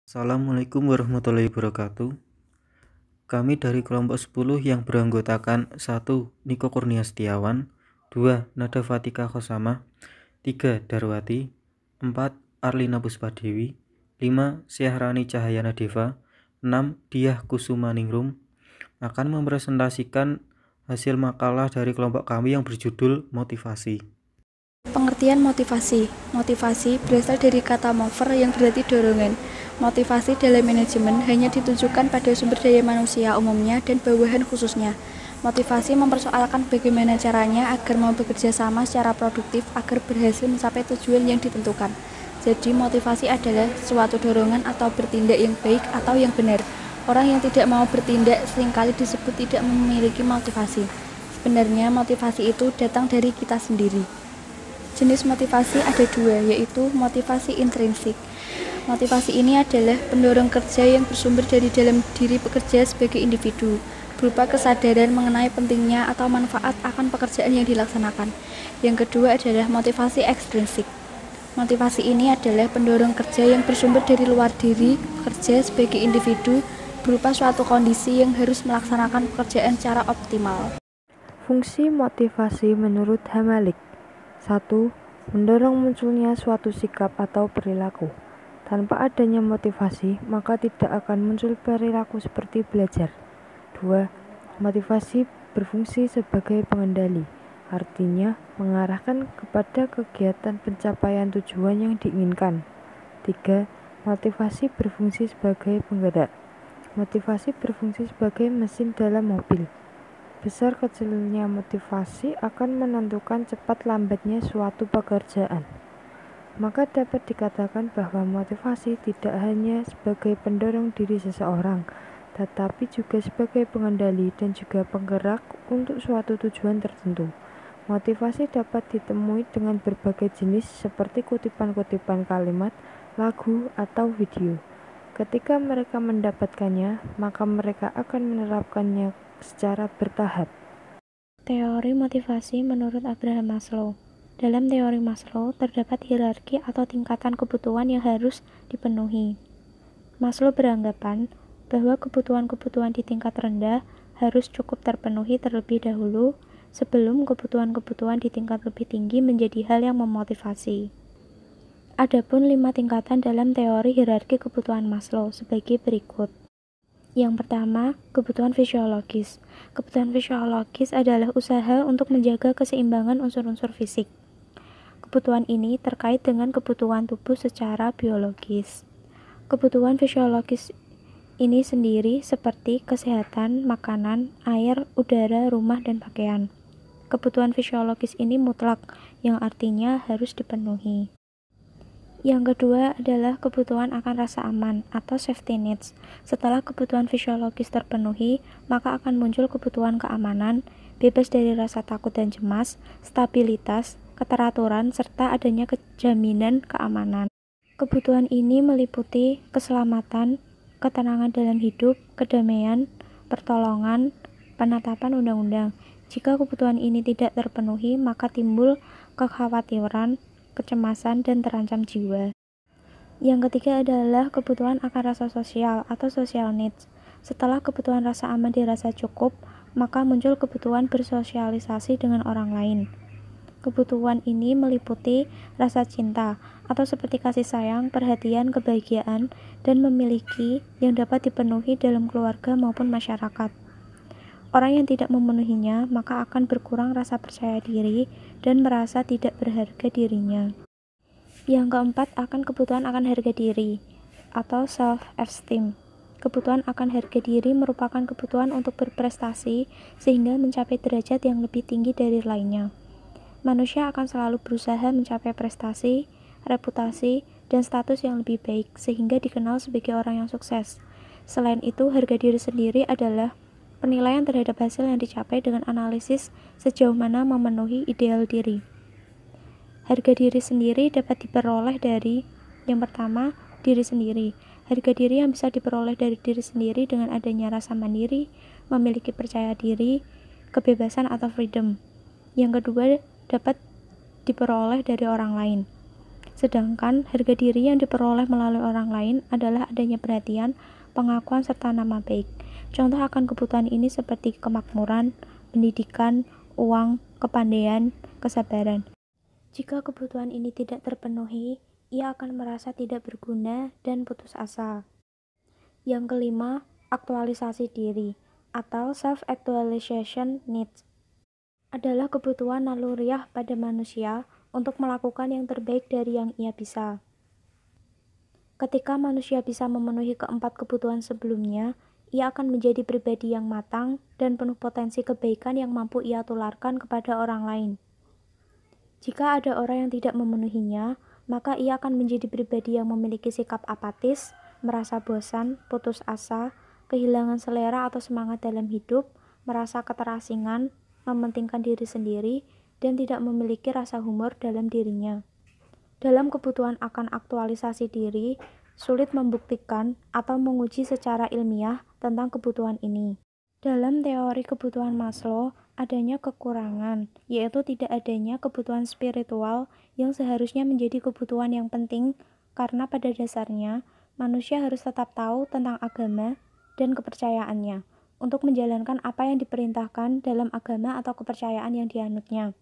Assalamualaikum warahmatullahi wabarakatuh. Kami dari kelompok 10 yang beranggotakan 1. Niko Kurnia Setiawan, 2. Nada Fatika Khosamah, 3. Darwati, 4. Arlina Puspadewi, 5. Syahrani Cahyana Deva, 6. Diah Kusuma Ningrum akan mempresentasikan hasil makalah dari kelompok kami yang berjudul Motivasi. Pengertian motivasi. Motivasi berasal dari kata mover yang berarti dorongan. Motivasi dalam manajemen hanya ditujukan pada sumber daya manusia umumnya dan bawahan khususnya. Motivasi mempersoalkan bagaimana caranya agar mau bekerja sama secara produktif agar berhasil mencapai tujuan yang ditentukan. Jadi motivasi adalah suatu dorongan atau bertindak yang baik atau yang benar. Orang yang tidak mau bertindak seringkali disebut tidak memiliki motivasi. Sebenarnya motivasi itu datang dari kita sendiri. Jenis motivasi ada dua, yaitu motivasi intrinsik. Motivasi ini adalah pendorong kerja yang bersumber dari dalam diri pekerja sebagai individu, berupa kesadaran mengenai pentingnya atau manfaat akan pekerjaan yang dilaksanakan. Yang kedua adalah motivasi ekstrinsik. Motivasi ini adalah pendorong kerja yang bersumber dari luar diri pekerja sebagai individu, berupa suatu kondisi yang harus melaksanakan pekerjaan secara optimal. Fungsi motivasi menurut Hamalik. 1. Mendorong munculnya suatu sikap atau perilaku. Tanpa adanya motivasi, maka tidak akan muncul perilaku seperti belajar. 2. Motivasi berfungsi sebagai pengendali, artinya mengarahkan kepada kegiatan pencapaian tujuan yang diinginkan. 3. Motivasi berfungsi sebagai penggerak. Motivasi berfungsi sebagai mesin dalam mobil. Besar kecilnya motivasi akan menentukan cepat lambatnya suatu pekerjaan. Maka dapat dikatakan bahwa motivasi tidak hanya sebagai pendorong diri seseorang, tetapi juga sebagai pengendali dan juga penggerak untuk suatu tujuan tertentu. Motivasi dapat ditemui dengan berbagai jenis seperti kutipan-kutipan kalimat, lagu, atau video. Ketika mereka mendapatkannya, maka mereka akan menerapkannya secara bertahap. Teori motivasi menurut Abraham Maslow. Dalam teori Maslow terdapat hierarki atau tingkatan kebutuhan yang harus dipenuhi. Maslow beranggapan bahwa kebutuhan-kebutuhan di tingkat rendah harus cukup terpenuhi terlebih dahulu sebelum kebutuhan-kebutuhan di tingkat lebih tinggi menjadi hal yang memotivasi. Adapun 5 tingkatan dalam teori hierarki kebutuhan Maslow sebagai berikut. Yang pertama, kebutuhan fisiologis. Kebutuhan fisiologis adalah usaha untuk menjaga keseimbangan unsur-unsur fisik. Kebutuhan ini terkait dengan kebutuhan tubuh secara biologis. Kebutuhan fisiologis ini sendiri seperti kesehatan, makanan, air, udara, rumah, dan pakaian. Kebutuhan fisiologis ini mutlak, yang artinya harus dipenuhi. Yang kedua adalah kebutuhan akan rasa aman atau safety needs. Setelah kebutuhan fisiologis terpenuhi, maka akan muncul kebutuhan keamanan, bebas dari rasa takut dan cemas, stabilitas, keteraturan, serta adanya jaminan keamanan. Kebutuhan ini meliputi keselamatan, ketenangan dalam hidup, kedamaian, pertolongan, penetapan undang-undang. Jika kebutuhan ini tidak terpenuhi, maka timbul kekhawatiran, kecemasan, dan terancam jiwa. Yang ketiga adalah kebutuhan akan rasa sosial atau social needs. Setelah kebutuhan rasa aman dirasa cukup, maka muncul kebutuhan bersosialisasi dengan orang lain. Kebutuhan ini meliputi rasa cinta atau seperti kasih sayang, perhatian, kebahagiaan, dan memiliki yang dapat dipenuhi dalam keluarga maupun masyarakat. Orang yang tidak memenuhinya maka akan berkurang rasa percaya diri dan merasa tidak berharga dirinya. Yang keempat akan kebutuhan akan harga diri atau self-esteem. Kebutuhan akan harga diri merupakan kebutuhan untuk berprestasi sehingga mencapai derajat yang lebih tinggi dari lainnya. Manusia akan selalu berusaha mencapai prestasi, reputasi, dan status yang lebih baik sehingga dikenal sebagai orang yang sukses. Selain itu, harga diri sendiri adalah penilaian terhadap hasil yang dicapai dengan analisis sejauh mana memenuhi ideal diri. Harga diri sendiri dapat diperoleh dari yang pertama, diri sendiri. Harga diri yang bisa diperoleh dari diri sendiri dengan adanya rasa mandiri, memiliki percaya diri, kebebasan atau freedom. Yang kedua, dapat diperoleh dari orang lain. Sedangkan harga diri yang diperoleh melalui orang lain adalah adanya perhatian, pengakuan, serta nama baik. Contoh akan kebutuhan ini seperti kemakmuran, pendidikan, uang, kepandaian, kesabaran. Jika kebutuhan ini tidak terpenuhi, ia akan merasa tidak berguna dan putus asa. Yang kelima, aktualisasi diri atau self-actualization needs adalah kebutuhan naluriah pada manusia untuk melakukan yang terbaik dari yang ia bisa. Ketika manusia bisa memenuhi keempat kebutuhan sebelumnya, ia akan menjadi pribadi yang matang dan penuh potensi kebaikan yang mampu ia tularkan kepada orang lain. Jika ada orang yang tidak memenuhinya, maka ia akan menjadi pribadi yang memiliki sikap apatis, merasa bosan, putus asa, kehilangan selera atau semangat dalam hidup, merasa keterasingan, mementingkan diri sendiri, dan tidak memiliki rasa humor dalam dirinya. Dalam kebutuhan akan aktualisasi diri, sulit membuktikan atau menguji secara ilmiah tentang kebutuhan ini. Dalam teori kebutuhan Maslow, adanya kekurangan, yaitu tidak adanya kebutuhan spiritual yang seharusnya menjadi kebutuhan yang penting karena pada dasarnya manusia harus tetap tahu tentang agama dan kepercayaannya untuk menjalankan apa yang diperintahkan dalam agama atau kepercayaan yang dianutnya.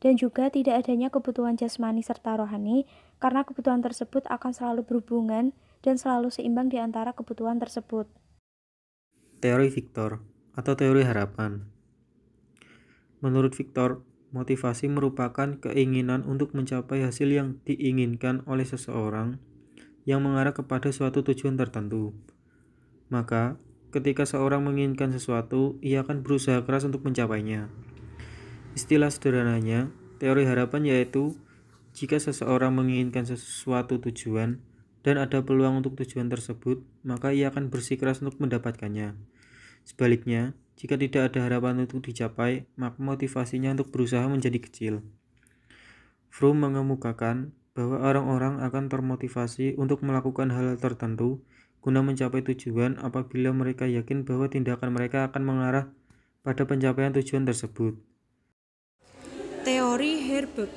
Dan juga tidak adanya kebutuhan jasmani serta rohani, karena kebutuhan tersebut akan selalu berhubungan dan selalu seimbang di antara kebutuhan tersebut. Teori Victor atau teori harapan. Menurut Victor, motivasi merupakan keinginan untuk mencapai hasil yang diinginkan oleh seseorang yang mengarah kepada suatu tujuan tertentu. Maka, ketika seorang menginginkan sesuatu, ia akan berusaha keras untuk mencapainya. Istilah sederhananya, teori harapan yaitu jika seseorang menginginkan sesuatu tujuan dan ada peluang untuk tujuan tersebut, maka ia akan bersikeras untuk mendapatkannya. Sebaliknya, jika tidak ada harapan untuk dicapai, maka motivasinya untuk berusaha menjadi kecil. Fromm mengemukakan bahwa orang-orang akan termotivasi untuk melakukan hal tertentu guna mencapai tujuan apabila mereka yakin bahwa tindakan mereka akan mengarah pada pencapaian tujuan tersebut. Teori Herbert.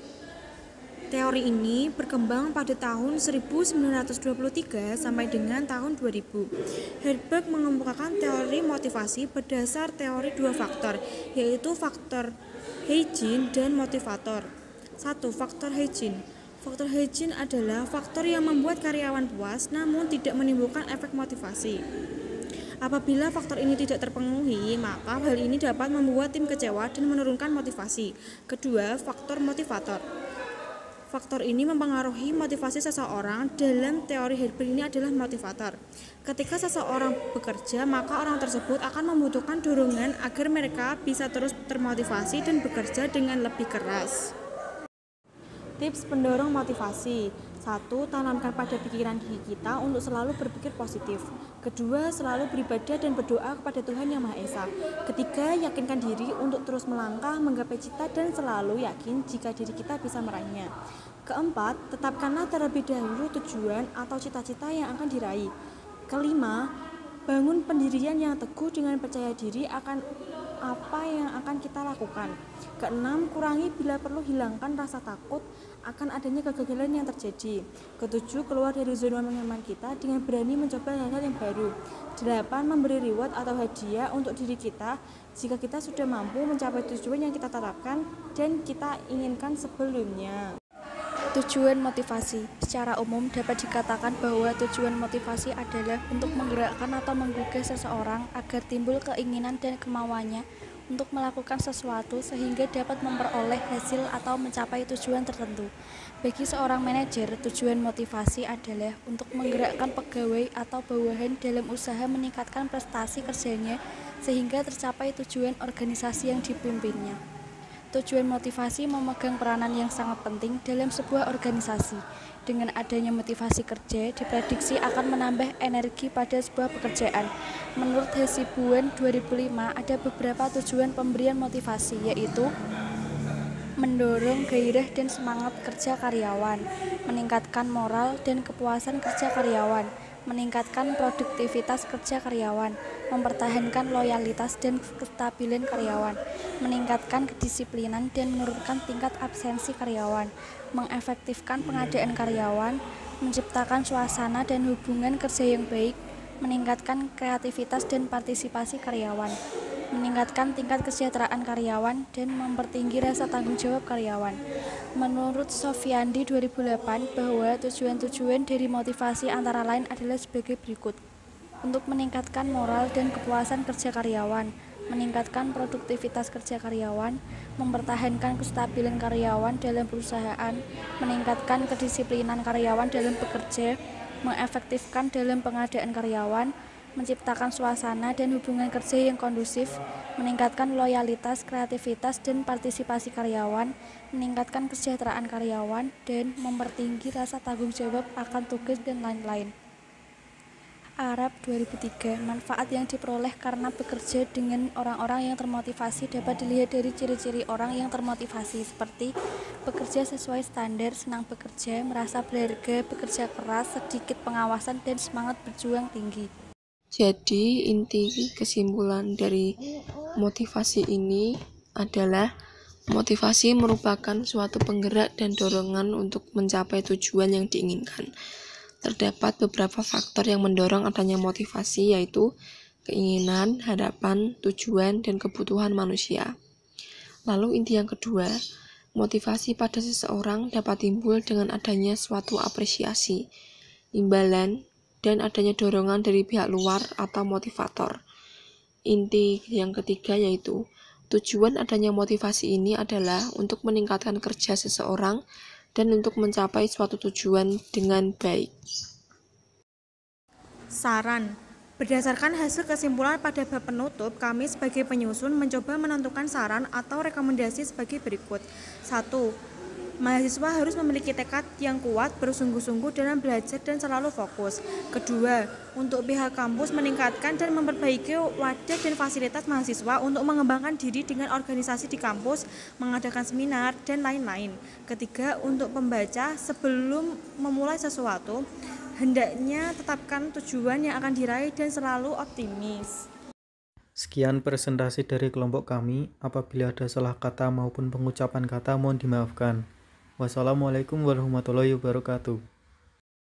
Teori ini berkembang pada tahun 1923 sampai dengan tahun 2000. Herbert mengemukakan teori motivasi berdasar teori dua faktor, yaitu faktor hygiene dan motivator. 1. Faktor hygiene. Faktor hygiene adalah faktor yang membuat karyawan puas namun tidak menimbulkan efek motivasi. Apabila faktor ini tidak terpenuhi, maka hal ini dapat membuat tim kecewa dan menurunkan motivasi. Kedua, faktor motivator. Faktor ini mempengaruhi motivasi seseorang. Dalam teori Herbert ini adalah motivator. Ketika seseorang bekerja, maka orang tersebut akan membutuhkan dorongan agar mereka bisa terus termotivasi dan bekerja dengan lebih keras. Tips pendorong motivasi. 1. Tanamkan pada pikiran diri kita untuk selalu berpikir positif. Kedua, selalu beribadah dan berdoa kepada Tuhan Yang Maha Esa. Ketiga, yakinkan diri untuk terus melangkah menggapai cita dan selalu yakin jika diri kita bisa meraihnya. Keempat, tetapkanlah terlebih dahulu tujuan atau cita-cita yang akan diraih. Kelima, bangun pendirian yang teguh dengan percaya diri akan apa yang akan kita lakukan. Keenam, kurangi bila perlu hilangkan rasa takut akan adanya kegagalan yang terjadi. Ketujuh, keluar dari zona nyaman kita dengan berani mencoba hal-hal yang baru. 8. Memberi reward atau hadiah untuk diri kita jika kita sudah mampu mencapai tujuan yang kita tetapkan dan kita inginkan sebelumnya. Tujuan motivasi. Secara umum dapat dikatakan bahwa tujuan motivasi adalah untuk menggerakkan atau menggugah seseorang agar timbul keinginan dan kemauannya untuk melakukan sesuatu sehingga dapat memperoleh hasil atau mencapai tujuan tertentu. Bagi seorang manajer, tujuan motivasi adalah untuk menggerakkan pegawai atau bawahan dalam usaha meningkatkan prestasi kerjanya sehingga tercapai tujuan organisasi yang dipimpinnya. Tujuan motivasi memegang peranan yang sangat penting dalam sebuah organisasi. Dengan adanya motivasi kerja, diprediksi akan menambah energi pada sebuah pekerjaan. Menurut Hasibuan 2005, ada beberapa tujuan pemberian motivasi, yaitu mendorong gairah dan semangat kerja karyawan, meningkatkan moral dan kepuasan kerja karyawan, meningkatkan produktivitas kerja karyawan, mempertahankan loyalitas dan kestabilan karyawan, meningkatkan kedisiplinan dan menurunkan tingkat absensi karyawan, mengefektifkan pengadaan karyawan, menciptakan suasana dan hubungan kerja yang baik, meningkatkan kreativitas dan partisipasi karyawan, meningkatkan tingkat kesejahteraan karyawan, dan mempertinggi rasa tanggung jawab karyawan. Menurut Sofiandi 2008 bahwa tujuan-tujuan dari motivasi antara lain adalah sebagai berikut. Untuk meningkatkan moral dan kepuasan kerja karyawan, meningkatkan produktivitas kerja karyawan, mempertahankan kestabilan karyawan dalam perusahaan, meningkatkan kedisiplinan karyawan dalam bekerja, mengefektifkan dalam pengadaan karyawan, menciptakan suasana dan hubungan kerja yang kondusif, meningkatkan loyalitas, kreativitas, dan partisipasi karyawan, meningkatkan kesejahteraan karyawan, dan mempertinggi rasa tanggung jawab akan tugas dan lain-lain. Arab 2003, manfaat yang diperoleh karena bekerja dengan orang-orang yang termotivasi dapat dilihat dari ciri-ciri orang yang termotivasi seperti bekerja sesuai standar, senang bekerja, merasa berharga, bekerja keras, sedikit pengawasan, dan semangat berjuang tinggi. Jadi inti kesimpulan dari motivasi ini adalah motivasi merupakan suatu penggerak dan dorongan untuk mencapai tujuan yang diinginkan. Terdapat beberapa faktor yang mendorong adanya motivasi, yaitu keinginan, harapan, tujuan, dan kebutuhan manusia. Lalu inti yang kedua, motivasi pada seseorang dapat timbul dengan adanya suatu apresiasi, imbalan, dan adanya dorongan dari pihak luar atau motivator. Inti yang ketiga yaitu tujuan adanya motivasi ini adalah untuk meningkatkan kerja seseorang dan untuk mencapai suatu tujuan dengan baik. Saran. Berdasarkan hasil kesimpulan pada bab penutup, kami sebagai penyusun mencoba menentukan saran atau rekomendasi sebagai berikut. 1. Mahasiswa harus memiliki tekad yang kuat, bersungguh-sungguh dalam belajar dan selalu fokus. Kedua, untuk pihak kampus meningkatkan dan memperbaiki wadah dan fasilitas mahasiswa untuk mengembangkan diri dengan organisasi di kampus, mengadakan seminar, dan lain-lain. Ketiga, untuk pembaca sebelum memulai sesuatu, hendaknya tetapkan tujuan yang akan diraih dan selalu optimis. Sekian presentasi dari kelompok kami. Apabila ada salah kata maupun pengucapan kata mohon dimaafkan. Wassalamualaikum warahmatullahi wabarakatuh.